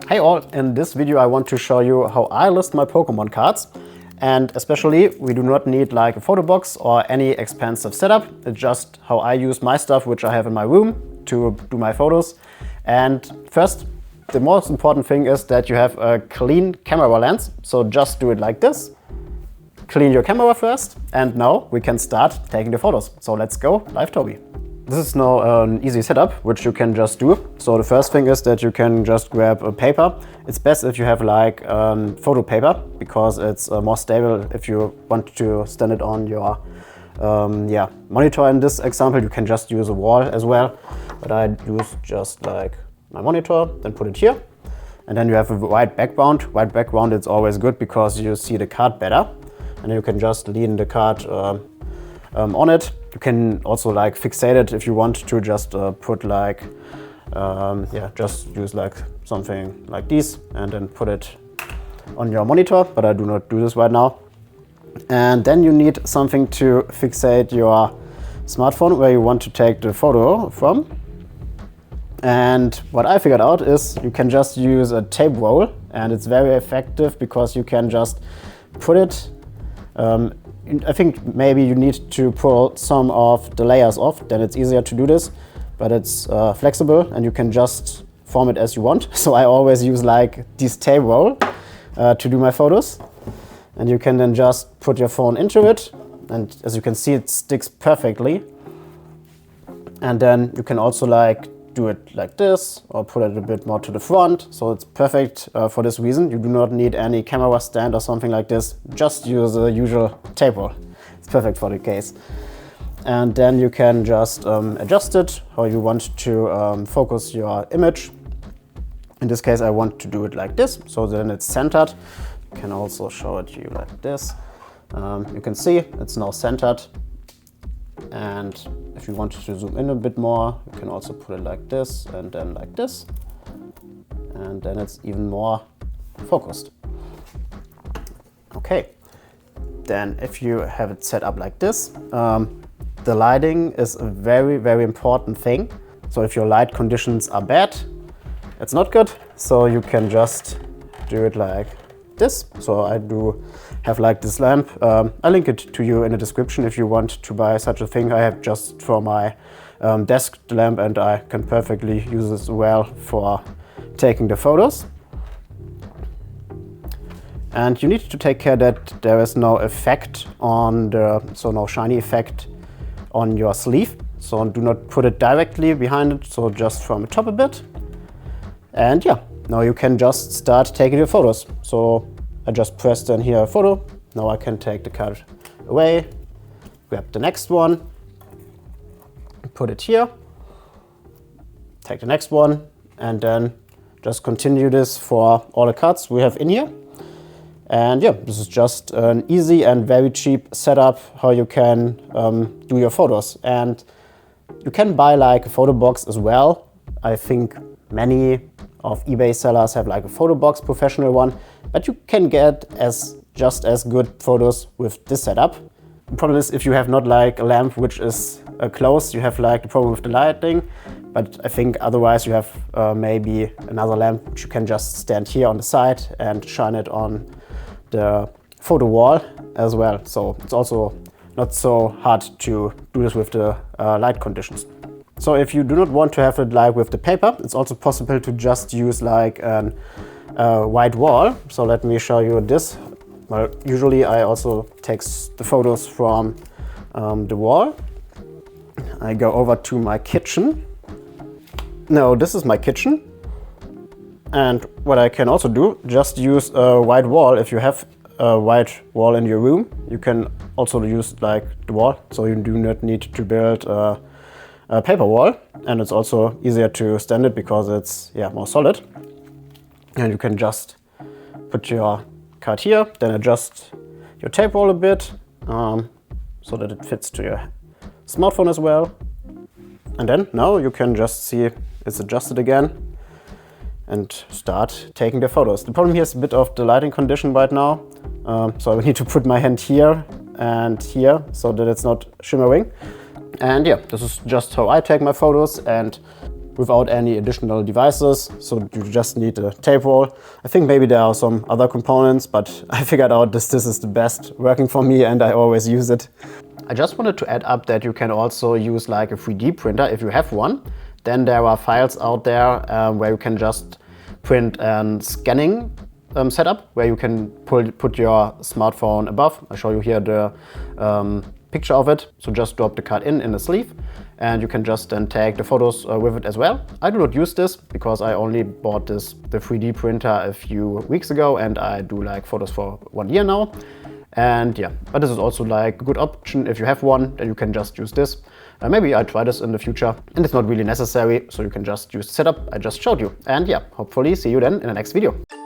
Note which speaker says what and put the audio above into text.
Speaker 1: Hey all, in this video I want to show you how I list my Pokemon cards. And especially we do not need like a photo box or any expensive setup. It's just how I use my stuff which I have in my room to do my photos. And first, the most important thing is that you have a clean camera lens. So just do it like this. Clean your camera first, and now we can start taking the photos. So let's go live, Toby. This is now an easy setup, which you can just do. So the first thing is that you can just grab a paper. It's best if you have like photo paper, because it's more stable if you want to stand it on your monitor. In this example, you can just use a wall as well. But I use just like my monitor, then put it here. And then you have a white background. White background, it's always good because you see the card better. And you can just lean the card on it. You can also like fixate it if you want to just put like, just use like something like this and then put it on your monitor, but I do not do this right now. And then you need something to fixate your smartphone where you want to take the photo from. And what I figured out is you can just use a tape roll, and it's very effective because you can just put it I think maybe you need to pull some of the layers off, then it's easier to do this, but it's flexible and you can just form it as you want. So I always use like this tape roll to do my photos, and you can then just put your phone into it, and as you can see it sticks perfectly. And then you can also like do it like this or put it a bit more to the front, so it's perfect for this reason. You do not need any camera stand or something like this, just use the usual tape roll. It's perfect for the case. And then you can just adjust it how you want to focus your image. In this case I want to do it like this, so then it's centered. You can also show it to you like this. You can see it's now centered. And if you wanted to zoom in a bit more, you can also put it like this and then like this. And then it's even more focused. Okay. Then if you have it set up like this, the lighting is a very, very important thing. So if your light conditions are bad, it's not good. So you can just do it like this. So I do have like this lamp. I link it to you in the description if you want to buy such a thing. I have just for my desk lamp, and I can perfectly use this well for taking the photos. And you need to take care that there is no effect on no shiny effect on your sleeve. So do not put it directly behind it, so just from the top a bit. And yeah, now you can just start taking your photos. So I just pressed in here a photo. Now I can take the card away, grab the next one, put it here, take the next one, and then just continue this for all the cards we have in here. And yeah, this is just an easy and very cheap setup how you can do your photos. And you can buy like a photo box as well. I think many of eBay sellers have like a photo box, professional one, but you can get just as good photos with this setup. The problem is if you have not like a lamp which is close, you have like the problem with the lighting. But I think otherwise you have maybe another lamp which you can just stand here on the side and shine it on the photo wall as well. So it's also not so hard to do this with the light conditions. So if you do not want to have it like with the paper, it's also possible to just use like a white wall. So let me show you this. Well, usually I also take the photos from the wall. I go over to my kitchen. Now this is my kitchen. And what I can also do, just use a white wall. If you have a white wall in your room, you can also use like the wall. So you do not need to build a paper wall, and it's also easier to stand it because it's more solid. And you can just put your card here, then adjust your tape roll a bit so that it fits to your smartphone as well. And then now you can just see it's adjusted again and start taking the photos. The problem here is a bit of the lighting condition right now. So I need to put my hand here and here so that it's not shimmering. And yeah, this is just how I take my photos. And without any additional devices. So you just need a tape roll. I think maybe there are some other components, but I figured out this is the best working for me and I always use it. I just wanted to add up that you can also use like a 3D printer if you have one. Then there are files out there where you can just print a scanning setup where you can put your smartphone above. I'll show you here the picture of it. So just drop the card in the sleeve and you can just then take the photos with it as well. I do not use this because I only bought the 3D printer a few weeks ago and I do like photos for 1 year now. And yeah, but this is also like a good option. If you have one, then you can just use this. Maybe I'll try this in the future and it's not really necessary. So you can just use the setup I just showed you. And yeah, hopefully see you then in the next video.